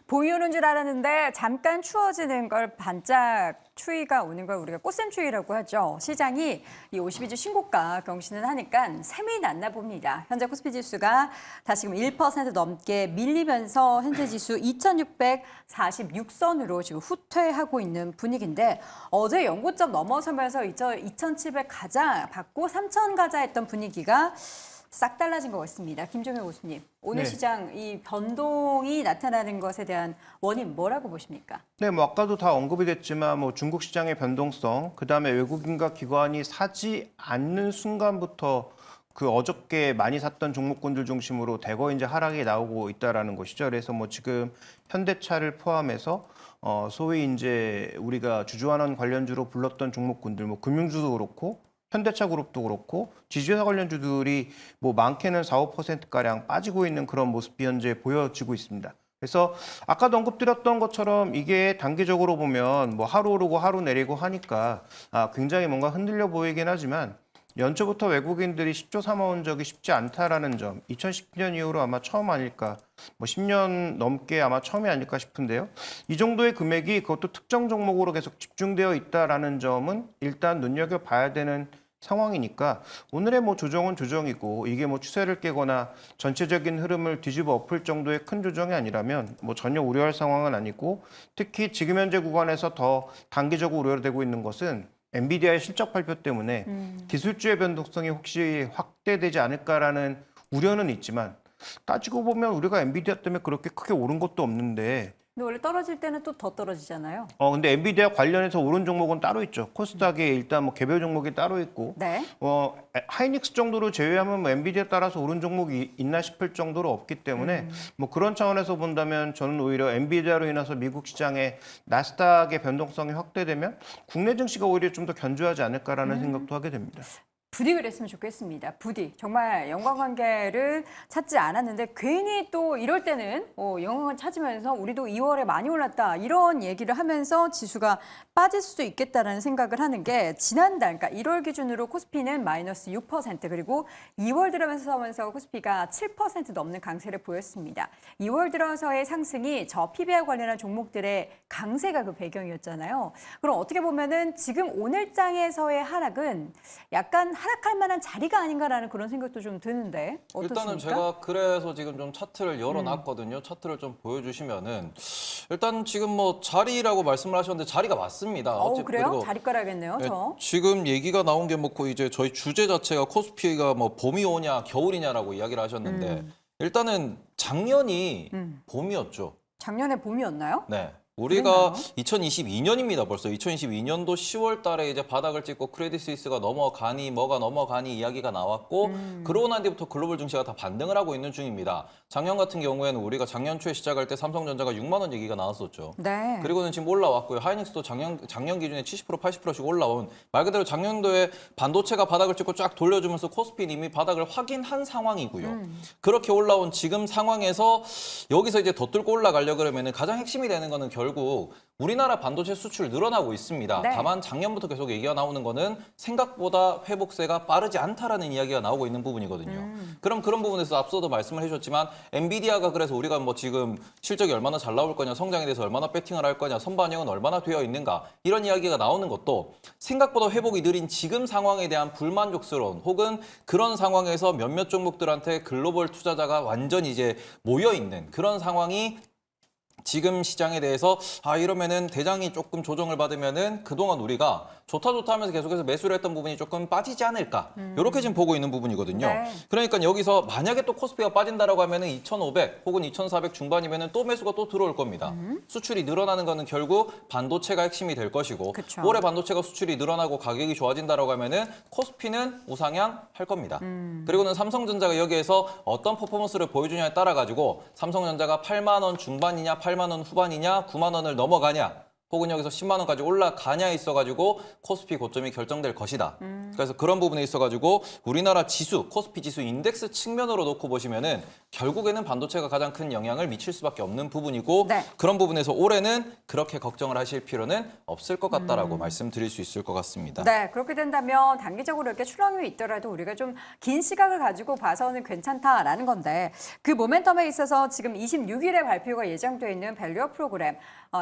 보이오는 줄 알았는데 잠깐 추워지는 걸 반짝 추위가 오는 걸 우리가 꽃샘추위라고 하죠. 시장이 이 52주 신고가 경신을 하니까 셈이 났나 봅니다. 현재 코스피 지수가 다시금 1% 넘게 밀리면서 현재 지수 2,646선으로 지금 후퇴하고 있는 분위기인데 어제 연고점 넘어서면서 2,700 가자 받고 3,000 가자 했던 분위기가 싹 달라진 것 같습니다. 김종현 교수님, 오늘 네. 시장 이 변동이 나타나는 것에 대한 원인 뭐라고 보십니까? 네, 뭐 아까도 다 언급이 됐지만 뭐 중국 시장의 변동성, 그다음에 외국인과 기관이 사지 않는 순간부터 그 어저께 많이 샀던 종목군들 중심으로 대거 이제 하락이 나오고 있다라는 것이죠. 그래서 뭐 지금 현대차를 포함해서 소위 이제 우리가 주주환원 관련주로 불렀던 종목군들, 뭐 금융주도 그렇고 현대차 그룹도 그렇고 지주회사 관련주들이 뭐 많게는 4~5%가량 빠지고 있는 그런 모습이 현재 보여지고 있습니다. 그래서 아까도 언급드렸던 것처럼 이게 단기적으로 보면 뭐 하루 오르고 하루 내리고 하니까 굉장히 뭔가 흔들려 보이긴 하지만 연초부터 외국인들이 10조 삼아온 적이 쉽지 않다라는 점, 2010년 이후로 아마 처음 아닐까, 뭐 10년 넘게 아마 처음이 아닐까 싶은데요. 이 정도의 금액이 그것도 특정 종목으로 계속 집중되어 있다라는 점은 일단 눈여겨봐야 되는 상황이니까 오늘의 뭐 조정은 조정이고 이게 뭐 추세를 깨거나 전체적인 흐름을 뒤집어 엎을 정도의 큰 조정이 아니라면 뭐 전혀 우려할 상황은 아니고 특히 지금 현재 구간에서 더 단기적으로 우려되고 있는 것은 엔비디아의 실적 발표 때문에 기술주의 변동성이 혹시 확대되지 않을까라는 우려는 있지만 따지고 보면 우리가 엔비디아 때문에 그렇게 크게 오른 것도 없는데 근데 원래 떨어질 때는 또 더 떨어지잖아요. 근데 엔비디아 관련해서 오른 종목은 따로 있죠. 코스닥에 일단 뭐 개별 종목이 따로 있고 네. 하이닉스 정도로 제외하면 뭐 엔비디아 따라서 오른 종목이 있나 싶을 정도로 없기 때문에 뭐 그런 차원에서 본다면 저는 오히려 엔비디아로 인해서 미국 시장의 나스닥의 변동성이 확대되면 국내 증시가 오히려 좀 더 견조하지 않을까라는 생각도 하게 됩니다. 부디 그랬으면 좋겠습니다. 부디. 정말 연관관계를 찾지 않았는데 괜히 또 이럴 때는 연관을 찾으면서 우리도 2월에 많이 올랐다 이런 얘기를 하면서 지수가 빠질 수도 있겠다라는 생각을 하는 게 지난달, 그러니까 1월 기준으로 코스피는 마이너스 6% 그리고 2월 들어서면서 코스피가 7% 넘는 강세를 보였습니다. 2월 들어서의 상승이 저 PBR 관련한 종목들의 강세가 그 배경이었잖아요. 그럼 어떻게 보면은 지금 오늘 장에서의 하락은 약간 하락할 만한 자리가 아닌가라는 그런 생각도 좀 드는데 어떻습니까? 일단은 제가 그래서 지금 좀 차트를 열어놨거든요. 차트를 좀 보여주시면은 일단 지금 뭐 자리라고 말씀을 하셨는데 자리가 맞습니다. 그래요? 그리고 자리 깔아야겠네요, 저. 지금 얘기가 나온 게 뭐 이제 저희 주제 자체가 코스피가 뭐 봄이 오냐 겨울이냐라고 이야기를 하셨는데 일단은 작년이 봄이었죠. 작년에 봄이었나요? 네. 우리가 그랬나요? 2022년입니다. 벌써 2022년도 10월 달에 이제 바닥을 찍고 크레딧 스위스가 넘어가니 뭐가 넘어가니 이야기가 나왔고 그러고 난 뒤부터 글로벌 증시가 다 반등을 하고 있는 중입니다. 작년 같은 경우에는 우리가 작년 초에 시작할 때 삼성전자가 6만 원 얘기가 나왔었죠. 네. 그리고는 지금 올라왔고요. 하이닉스도 작년 기준에 70% 80%씩 올라온 말 그대로 작년도에 반도체가 바닥을 찍고 쫙 돌려주면서 코스피는 이미 바닥을 확인한 상황이고요. 그렇게 올라온 지금 상황에서 여기서 이제 더 뚫고 올라가려 그러면은 가장 핵심이 되는 거는 결국 우리나라 반도체 수출 늘어나고 있습니다. 네. 다만 작년부터 계속 얘기가 나오는 거는 생각보다 회복세가 빠르지 않다라는 이야기가 나오고 있는 부분이거든요. 그럼 그런 부분에서 앞서도 말씀을 해주셨지만 엔비디아가 그래서 우리가 뭐 지금 실적이 얼마나 잘 나올 거냐, 성장에 대해서 얼마나 배팅을 할 거냐, 선반영은 얼마나 되어 있는가 이런 이야기가 나오는 것도 생각보다 회복이 느린 지금 상황에 대한 불만족스러운 혹은 그런 상황에서 몇몇 종목들한테 글로벌 투자자가 완전히 이제 모여 있는 그런 상황이 지금 시장에 대해서 이러면은 대장이 조금 조정을 받으면은 그동안 우리가 좋다 하면서 계속해서 매수를 했던 부분이 조금 빠지지 않을까 이렇게 지금 보고 있는 부분이거든요. 네. 그러니까 여기서 만약에 또 코스피가 빠진다라고 하면은 2,500 혹은 2,400 중반이면은 또 매수가 또 들어올 겁니다. 수출이 늘어나는 거는 결국 반도체가 핵심이 될 것이고 그쵸. 올해 반도체가 수출이 늘어나고 가격이 좋아진다라고 하면은 코스피는 우상향 할 겁니다. 그리고는 삼성전자가 여기에서 어떤 퍼포먼스를 보여주냐에 따라 가지고 삼성전자가 8만 원 중반이냐 8만 원 후반이냐 9만 원을 넘어가냐 혹은 여기서 10만 원까지 올라가냐에 있어가지고 코스피 고점이 결정될 것이다. 그래서 그런 부분에 있어가지고 우리나라 지수, 코스피 지수 인덱스 측면으로 놓고 보시면은 결국에는 반도체가 가장 큰 영향을 미칠 수밖에 없는 부분이고 네. 그런 부분에서 올해는 그렇게 걱정을 하실 필요는 없을 것 같다라고 말씀드릴 수 있을 것 같습니다. 네, 그렇게 된다면 단기적으로 이렇게 출렁임이 있더라도 우리가 좀 긴 시각을 가지고 봐서는 괜찮다라는 건데 그 모멘텀에 있어서 지금 26일에 발표가 예정되어 있는 밸류업 프로그램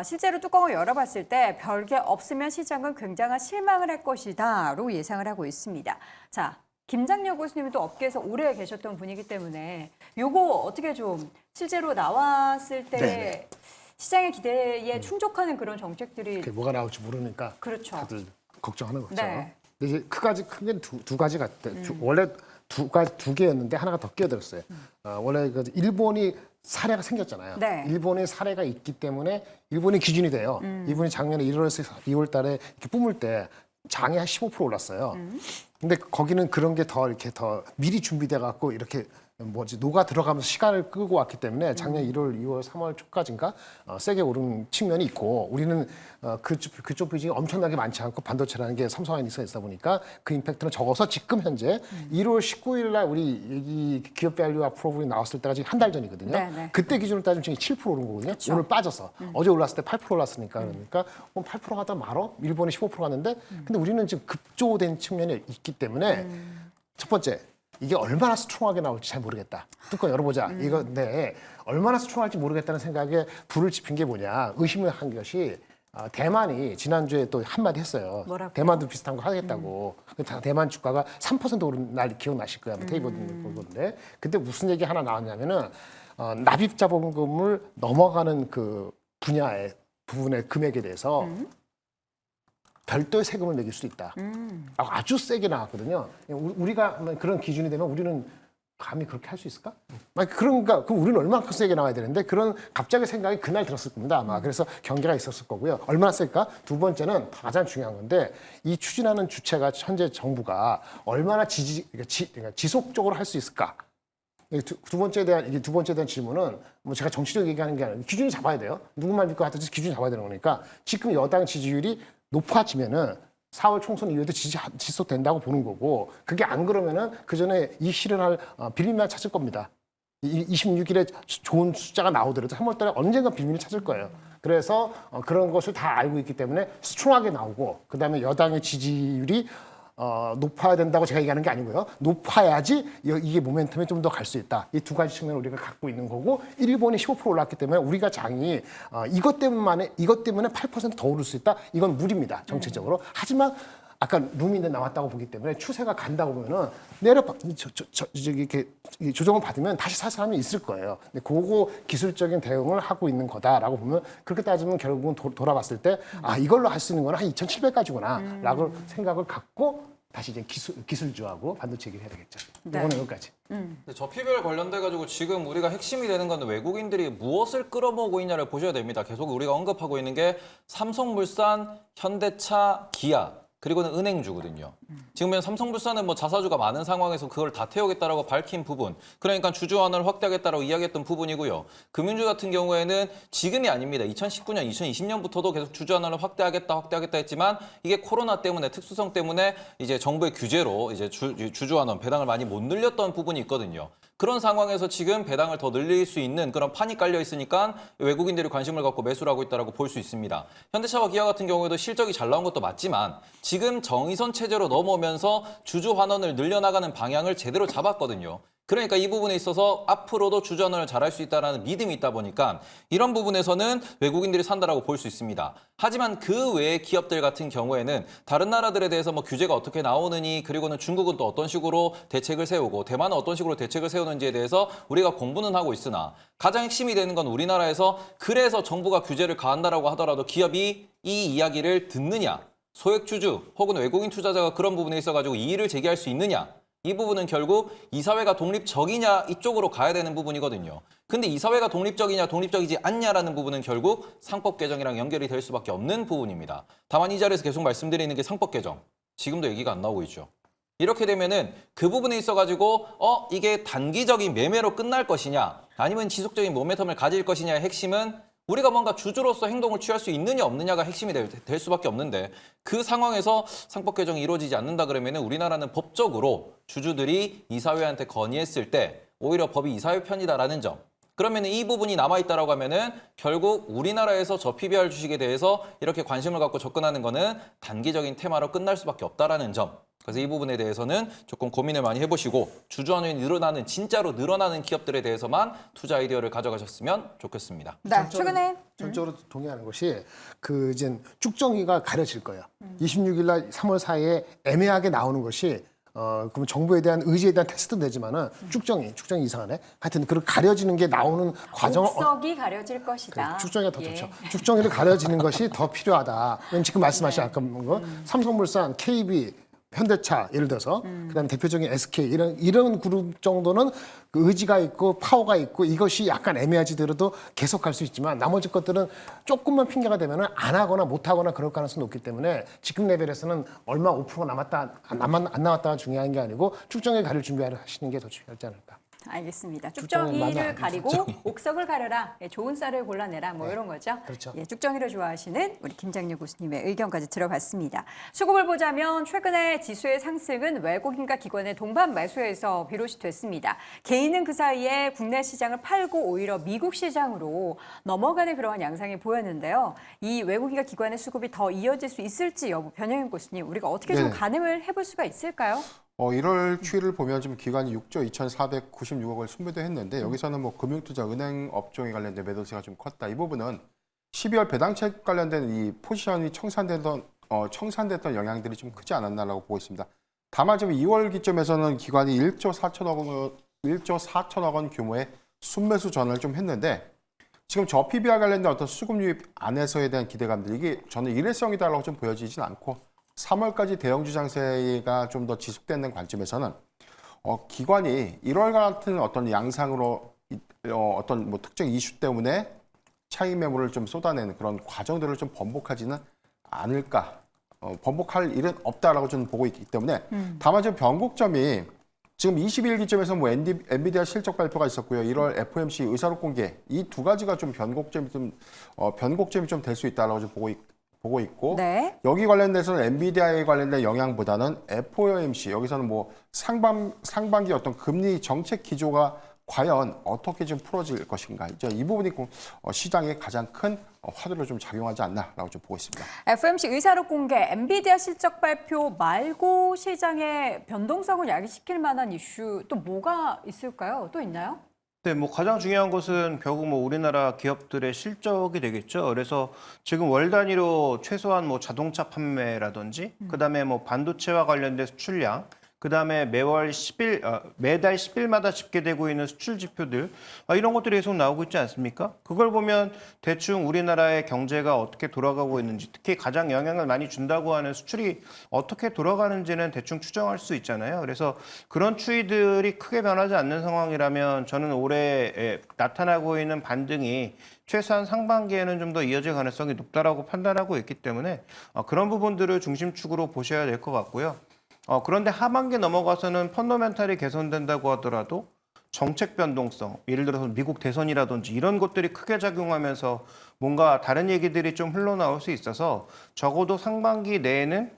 실제로 뚜껑을 열어봤을 때 별게 없으면 시장은 굉장한 실망을 할 것이다로 예상을 하고 있습니다. 자, 김장렬 교수님은 또 업계에서 오래 계셨던 분이기 때문에 요거 어떻게 좀 실제로 나왔을 때 네네. 시장의 기대에 충족하는 그런 정책들이 그게 뭐가 나올지 모르니까 그렇죠. 다들 걱정하는 거죠. 네. 근데 이제 큰 게 두 가지 같아. 원래 두 개였는데 하나가 더 끼어들었어요. 원래 그 일본이 사례가 생겼잖아요. 네. 일본의 사례가 있기 때문에 일본이 기준이 돼요. 일본이 작년에 1월에서 2월 달에 이렇게 뿜을 때 장이 한 15% 올랐어요. 근데 거기는 그런 게 더 이렇게 더 미리 준비돼 갖고 이렇게 녹아 들어가면서 시간을 끌고 왔기 때문에 작년 1월, 2월, 3월 초까지인가 세게 오른 측면이 있고 우리는 그쪽 비중이 엄청나게 많지 않고 반도체라는 게 삼성화인이 있어 보니까 그 임팩트는 적어서 지금 현재 1월 19일 날 우리 이 기업 밸류와 프로그램이 나왔을 때가 지금 한 달 전이거든요. 네. 그때 기준으로 따지면 지금 7% 오른 거거든요. 오늘 빠져서 어제 올랐을 때 8% 올랐으니까 그러니까 8% 가다 말어 일본이 15% 갔는데 근데 우리는 지금 급조된 측면이 있기 때문에 첫 번째 이게 얼마나 스트롱하게 나올지 잘 모르겠다. 뚜껑 열어보자. 이거 근데 얼마나 스트롱할지 모르겠다는 생각에 불을 지핀 게 뭐냐. 의심을 한 것이 대만이 지난주에 또 한마디 했어요. 뭐라고요? 대만도 비슷한 거 하겠다고. 대만 주가가 3% 오른 날 기억나실 거예요. 테이블 보는데 그때 무슨 얘기 하나 나왔냐면은 납입 자본금을 넘어가는 그 분야의 부분의 금액에 대해서 별도의 세금을 매길 수도 있다. 아주 세게 나왔거든요. 우리가 그런 기준이 되면 우리는 감히 그렇게 할 수 있을까? 그러니까 그럼 우리는 얼마나 세게 나와야 되는데 그런 갑자기 생각이 그날 들었을 겁니다. 아마 그래서 경계가 있었을 거고요. 얼마나 셀까? 두 번째는 가장 중요한 건데 이 추진하는 주체가 현재 정부가 얼마나 그러니까 지속적으로 할 수 있을까? 두 번째에 대한 질문은 뭐 제가 정치적 얘기하는 게 아니라 기준이 잡아야 돼요. 누구만 믿고 하든지 기준이 잡아야 되는 거니까 지금 여당 지지율이 높아지면은 4월 총선 이후에도 지속된다고 보는 거고 그게 안 그러면은 그 전에 이 실현할 빌미만 찾을 겁니다. 26일에 좋은 숫자가 나오더라도 3월달에 언젠가 빌미를 찾을 거예요. 그래서 그런 것을 다 알고 있기 때문에 스트롱하게 나오고 그다음에 여당의 지지율이 높아야 된다고 제가 얘기하는 게 아니고요. 높아야지 이게 모멘텀에 좀 더 갈 수 있다. 이 두 가지 측면을 우리가 갖고 있는 거고 일본이 15% 올랐기 때문에 우리가 장이 이것 때문에 8% 더 오를 수 있다. 이건 무리입니다. 정책적으로. 하지만 아까 루미인데 나왔다고 보기 때문에 추세가 간다고 보면은 이렇게 조정을 받으면 다시 살 사람이 있을 거예요. 근데 그거 기술적인 대응을 하고 있는 거다라고 보면 그렇게 따지면 결국은 돌아봤을 때 이걸로 할 수 있는 건 한 2,700까지구나라고 생각을 갖고 다시 이제 기술주하고 반도체 얘기를 해야 되겠죠. 네. 이거는 여기까지. 근데 저피별 관련돼 가지고 지금 우리가 핵심이 되는 건 외국인들이 무엇을 끌어모으고 있냐를 보셔야 됩니다. 계속 우리가 언급하고 있는 게 삼성물산, 현대차, 기아 그리고는 은행주거든요. 지금 삼성물산은 뭐 자사주가 많은 상황에서 그걸 다 태우겠다라고 밝힌 부분, 그러니까 주주환원을 확대하겠다라고 이야기했던 부분이고요. 금융주 같은 경우에는 지금이 아닙니다. 2019년, 2020년부터도 계속 주주환원을 확대하겠다 했지만 이게 코로나 때문에 특수성 때문에 이제 정부의 규제로 이제 주주환원 배당을 많이 못 늘렸던 부분이 있거든요. 그런 상황에서 지금 배당을 더 늘릴 수 있는 그런 판이 깔려 있으니까 외국인들이 관심을 갖고 매수를 하고 있다고 볼 수 있습니다. 현대차와 기아 같은 경우에도 실적이 잘 나온 것도 맞지만 지금 정의선 체제로 넘어오면서 주주 환원을 늘려나가는 방향을 제대로 잡았거든요. 그러니까 이 부분에 있어서 앞으로도 주전을 잘할 수 있다는 믿음이 있다 보니까 이런 부분에서는 외국인들이 산다라고 볼 수 있습니다. 하지만 그 외의 기업들 같은 경우에는 다른 나라들에 대해서 뭐 규제가 어떻게 나오느니 그리고는 중국은 또 어떤 식으로 대책을 세우고 대만은 어떤 식으로 대책을 세우는지에 대해서 우리가 공부는 하고 있으나 가장 핵심이 되는 건 우리나라에서 그래서 정부가 규제를 가한다라고 하더라도 기업이 이 이야기를 듣느냐, 소액주주 혹은 외국인 투자자가 그런 부분에 있어가지고 이의를 제기할 수 있느냐, 이 부분은 결국 이사회가 독립적이냐 이쪽으로 가야 되는 부분이거든요. 근데 이사회가 독립적이냐 독립적이지 않냐라는 부분은 결국 상법 개정이랑 연결이 될 수밖에 없는 부분입니다. 다만 이 자리에서 계속 말씀드리는 게 상법 개정. 지금도 얘기가 안 나오고 있죠. 이렇게 되면은 그 부분에 있어가지고 이게 단기적인 매매로 끝날 것이냐 아니면 지속적인 모멘텀을 가질 것이냐의 핵심은 우리가 뭔가 주주로서 행동을 취할 수 있느냐 없느냐가 핵심이 될 수밖에 없는데 그 상황에서 상법 개정이 이루어지지 않는다 그러면 우리나라는 법적으로 주주들이 이사회한테 건의했을 때 오히려 법이 이사회 편이다라는 점. 그러면 이 부분이 남아있다라고 하면은 결국 우리나라에서 저 PBR 주식에 대해서 이렇게 관심을 갖고 접근하는 거는 단기적인 테마로 끝날 수밖에 없다라는 점. 그래서 이 부분에 대해서는 조금 고민을 많이 해보시고 주주환원이 진짜로 늘어나는 기업들에 대해서만 투자 아이디어를 가져가셨으면 좋겠습니다. 네, 최근에 전적으로 동의하는 것이 그 이제 쭉정이가 가려질 거예요. 26일 날 3월 4일에 애매하게 나오는 것이 그럼 정부에 대한 의지에 대한 테스트도 되지만은 쭉정이 이상하네. 하여튼 그 가려지는 게 나오는 과정을 곡석이 가려질 것이다. 쭉정이가 더 예. 좋죠. 쭉정이를 가려지는 것이 더 필요하다. 왜냐면 지금 말씀하신 아까 거 삼성물산, KB, 현대차 예를 들어서 그다음 대표적인 SK 이런 그룹 정도는 그 의지가 있고 파워가 있고 이것이 약간 애매하지더라도 계속 갈 수 있지만 나머지 것들은 조금만 핑계가 되면은 안 하거나 못 하거나 그럴 가능성이 높기 때문에 지금 레벨에서는 얼마 5%가 안 나왔다가 중요한 게 아니고 쭉정에 가릴 준비를 하시는 게 더 중요하지 않을까. 알겠습니다. 쭉정은 쭉정이를 마음에 가리고 옥석을 가려라. 예, 좋은 쌀을 골라내라. 뭐 이런 거죠. 그렇죠. 예, 쭉정이를 좋아하시는 우리 김장렬 교수님의 의견까지 들어봤습니다. 수급을 보자면 최근에 지수의 상승은 외국인과 기관의 동반 매수에서 비롯이 됐습니다. 개인은 그 사이에 국내 시장을 팔고 오히려 미국 시장으로 넘어가는 그러한 양상이 보였는데요. 이 외국인과 기관의 수급이 더 이어질 수 있을지 여부 변형인 교수님 우리가 어떻게 좀 네네. 가늠을 해볼 수가 있을까요? 1월 추이를 보면 지금 기관이 6조 2,496억을 순매도했는데 여기서는 뭐 금융투자, 은행 업종에 관련된 매도세가 좀 컸다. 이 부분은 12월 배당책 관련된 이 포지션이 청산됐던 영향들이 좀 크지 않았나라고 보고 있습니다. 다만 지금 2월 기점에서는 기관이 1조 4천억 원 규모의 순매수 전환을 좀 했는데 지금 저 PBR 관련된 어떤 수급 유입 안에서에 대한 기대감들 이게 저는 일회성이다라고 좀 보여지진 않고 3월까지 대형주 장세가 좀 더 지속되는 관점에서는 기관이 1월 같은 어떤 양상으로 어떤 뭐 특정 이슈 때문에 차익 매물을 좀 쏟아내는 그런 과정들을 좀 번복하지는 않을까. 번복할 일은 없다라고 저는 보고 있기 때문에 다만 지금 변곡점이 지금 22일 기점에서 뭐 엔비디아 실적 발표가 있었고요. 1월 FOMC 의사록 공개 이 두 가지가 좀 변곡점이 좀 될 수 있다라고 좀 보고 있고 네. 여기 관련돼서는 엔비디아에 관련된 영향보다는 FOMC 여기서는 뭐 상반기 어떤 금리 정책 기조가 과연 어떻게 좀 풀어질 것인가 이제 이 부분이 시장에 가장 큰 화두로 좀 작용하지 않나라고 좀 보고 있습니다. FOMC 의사록 공개, 엔비디아 실적 발표 말고 시장의 변동성을 야기시킬 만한 이슈 또 뭐가 있을까요? 또 있나요? 네, 뭐 가장 중요한 것은 결국 뭐 우리나라 기업들의 실적이 되겠죠. 그래서 지금 월 단위로 최소한 뭐 자동차 판매라든지 그다음에 뭐 반도체와 관련된 수출량 그다음에 매달 10일마다 집계되고 있는 수출 지표들 이런 것들이 계속 나오고 있지 않습니까? 그걸 보면 대충 우리나라의 경제가 어떻게 돌아가고 있는지 특히 가장 영향을 많이 준다고 하는 수출이 어떻게 돌아가는지는 대충 추정할 수 있잖아요. 그래서 그런 추이들이 크게 변하지 않는 상황이라면 저는 올해 나타나고 있는 반등이 최소한 상반기에는 좀 더 이어질 가능성이 높다라고 판단하고 있기 때문에 그런 부분들을 중심축으로 보셔야 될 것 같고요. 그런데 하반기 넘어가서는 펀더멘탈이 개선된다고 하더라도 정책 변동성, 예를 들어서 미국 대선이라든지 이런 것들이 크게 작용하면서 뭔가 다른 얘기들이 좀 흘러나올 수 있어서 적어도 상반기 내에는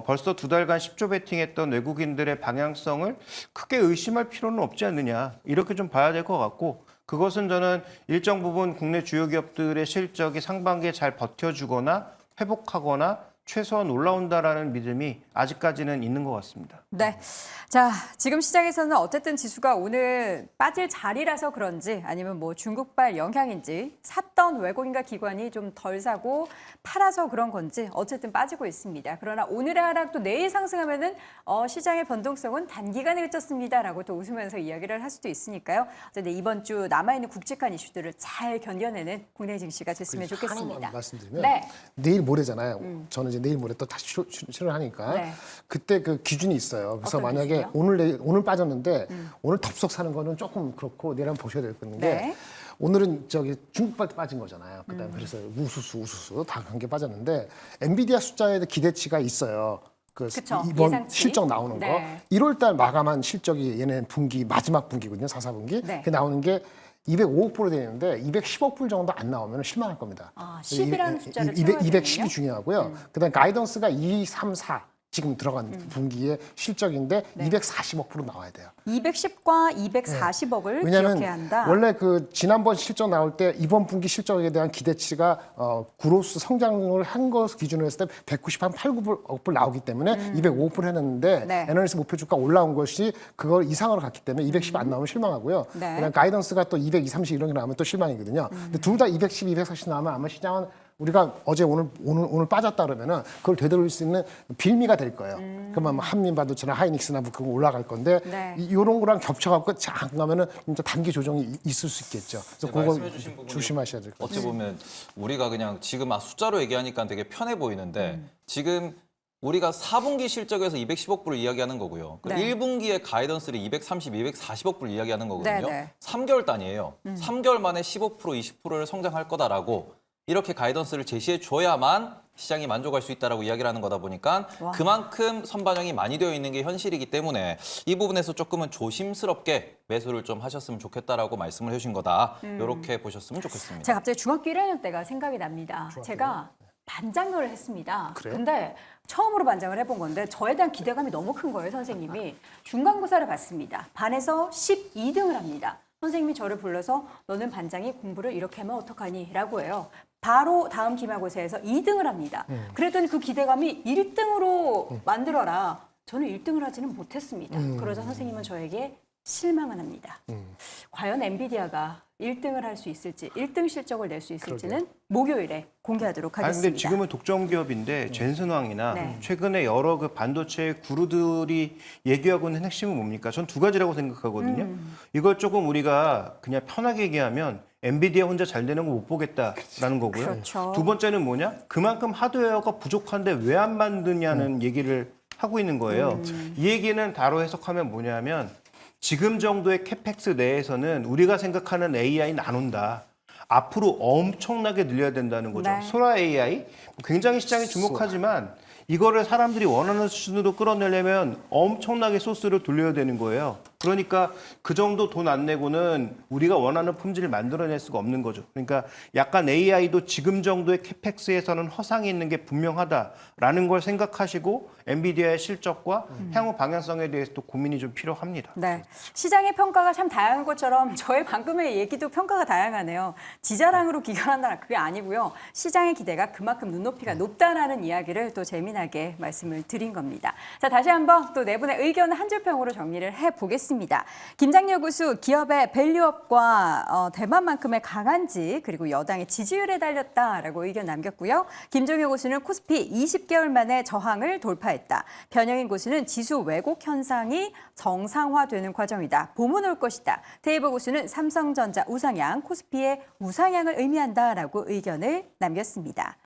벌써 2달간 10조 베팅했던 외국인들의 방향성을 크게 의심할 필요는 없지 않느냐 이렇게 좀 봐야 될 것 같고 그것은 저는 일정 부분 국내 주요 기업들의 실적이 상반기에 잘 버텨주거나 회복하거나 최소한 올라온다라는 믿음이 아직까지는 있는 것 같습니다. 네. 자, 지금 시장에서는 어쨌든 지수가 오늘 빠질 자리라서 그런지 아니면 뭐 중국발 영향인지 샀던 외국인과 기관이 좀 덜 사고 팔아서 그런 건지 어쨌든 빠지고 있습니다. 그러나 오늘의 하락도 내일 상승하면은 시장의 변동성은 단기간에 그쳤습니다라고 또 웃으면서 이야기를 할 수도 있으니까요. 어쨌든 이번 주 남아있는 굵직한 이슈들을 잘 견뎌내는 국내 증시가 됐으면 좋겠습니다. 하나만 말씀드리면 네. 내일 모레잖아요. 저는 이제 내일 모레 또 다시 출연하니까 네. 그때 그 기준이 있어요. 그래서 어떤 만약에 기준이요? 오늘 빠졌는데 오늘 덥석 사는 거는 조금 그렇고 내일 한번 보셔야 될 건데 네. 오늘은 저기 중국발 빠진 거잖아요. 그다음에 그래서 우수수 다 한 개 빠졌는데 엔비디아 숫자에도 기대치가 있어요. 그쵸, 이번 예상치. 실적 나오는 네. 거 1월 달 마감한 실적이 얘네 분기 마지막 분기거든요. 4분기. 네. 그 나오는 게 205억 불로 되어 있는데 210억 불 정도 안 나오면 실망할 겁니다. 아, 10이라는 숫자를 210이 중요하고요. 그다음 가이던스가 2, 3, 4 지금 들어간 분기의 실적인데 240억 불로 나와야 돼요. 210과 240억을 왜냐하면 기억해야 한다. 원래 그 지난번 실적 나올 때 이번 분기 실적에 대한 기대치가 구로스 성장을 한 것 기준으로 했을 때 198억 불 나오기 때문에 205억 불 해놨는데 네. 애널리스트 목표 주가 올라온 것이 그걸 이상으로 갔기 때문에 210 안 나오면 실망하고요. 네. 그다음 가이던스가 또 220, 30 이런 게 나오면 또 실망이거든요. 근데 둘 다 210, 240 나오면 아마 시장은 우리가 어제 오늘 빠졌다 그러면은 그걸 되돌릴 수 있는 빌미가 될 거예요. 그러면 뭐 한민반도체나 하이닉스나 뭐 그거 올라갈 건데 네. 이런 거랑 겹쳐갖고 잠깐가면은 진짜 단기 조정이 있을 수 있겠죠. 그래서 그거 말씀해 주신 부분이 조심하셔야 될 것 같아요. 어찌 보면 우리가 그냥 지금 숫자로 얘기하니까 되게 편해 보이는데 지금 우리가 4분기 실적에서 210억 불을 이야기하는 거고요. 네. 1분기에 가이던스를 230, 240억 불 이야기하는 거거든요. 네, 네. 3개월 단위예요. 3개월 만에 15%, 20%를 성장할 거다라고 이렇게 가이던스를 제시해 줘야만 시장이 만족할 수 있다라고 이야기를 하는 거다 보니까 와. 그만큼 선반영이 많이 되어 있는 게 현실이기 때문에 이 부분에서 조금은 조심스럽게 매수를 좀 하셨으면 좋겠다라고 말씀을 해주신 거다. 이렇게 보셨으면 좋겠습니다. 제가 갑자기 중학교 1학년 때가 생각이 납니다. 제가 반장을 했습니다. 그래요? 근데 처음으로 반장을 해본 건데 저에 대한 기대감이 너무 큰 거예요, 선생님이. 중간고사를 봤습니다. 반에서 12등을 합니다. 선생님이 저를 불러서 너는 반장이 공부를 이렇게 하면 어떡하니? 라고 해요. 바로 다음 기말고사에서 2등을 합니다. 그랬더니 그 기대감이 1등으로 만들어라. 저는 1등을 하지는 못했습니다. 그러자 선생님은 저에게 실망을 합니다. 과연 엔비디아가 1등을 할 수 있을지, 1등 실적을 낼 수 있을지는 목요일에 공개하도록 아니 하겠습니다. 근데 지금은 독점 기업인데 젠슨왕이나 네. 최근에 여러 그 반도체 구루들이 얘기하고 있는 핵심은 뭡니까? 전 두 가지라고 생각하거든요. 이걸 조금 우리가 그냥 편하게 얘기하면 엔비디아 혼자 잘 되는 거 못 보겠다라는 거고요. 그렇죠. 두 번째는 뭐냐? 그만큼 하드웨어가 부족한데 왜 안 만드냐는 얘기를 하고 있는 거예요. 이 얘기는 다로 해석하면 뭐냐면 지금 정도의 캐펙스 내에서는 우리가 생각하는 AI는 안 온다. 앞으로 엄청나게 늘려야 된다는 거죠. 네. 소라 AI 굉장히 시장에 주목하지만 이거를 사람들이 원하는 수준으로 끌어내려면 엄청나게 소스를 돌려야 되는 거예요. 그러니까 그 정도 돈 안 내고는 우리가 원하는 품질을 만들어낼 수가 없는 거죠. 그러니까 약간 AI도 지금 정도의 캐펙스에서는 허상이 있는 게 분명하다라는 걸 생각하시고 엔비디아의 실적과 향후 방향성에 대해서 또 고민이 좀 필요합니다. 네, 시장의 평가가 참 다양한 것처럼 저의 방금의 얘기도 평가가 다양하네요. 지자랑으로 기결한다 그게 아니고요. 시장의 기대가 그만큼 눈높이가 높다라는 이야기를 또 재미나게 말씀을 드린 겁니다. 자, 다시 한번 또 네 분의 의견을 한 줄평으로 정리를 해보겠습니다. 김장렬 교수, 기업의 밸류업과 대만만큼의 강한지 그리고 여당의 지지율에 달렸다라고 의견 남겼고요. 김종효 교수는 코스피 20개월 만에 저항을 돌파했다. 변영인 교수는 지수 왜곡 현상이 정상화되는 과정이다. 봄은 올 것이다. 테이블 교수는 삼성전자 우상향, 코스피의 우상향을 의미한다라고 의견을 남겼습니다.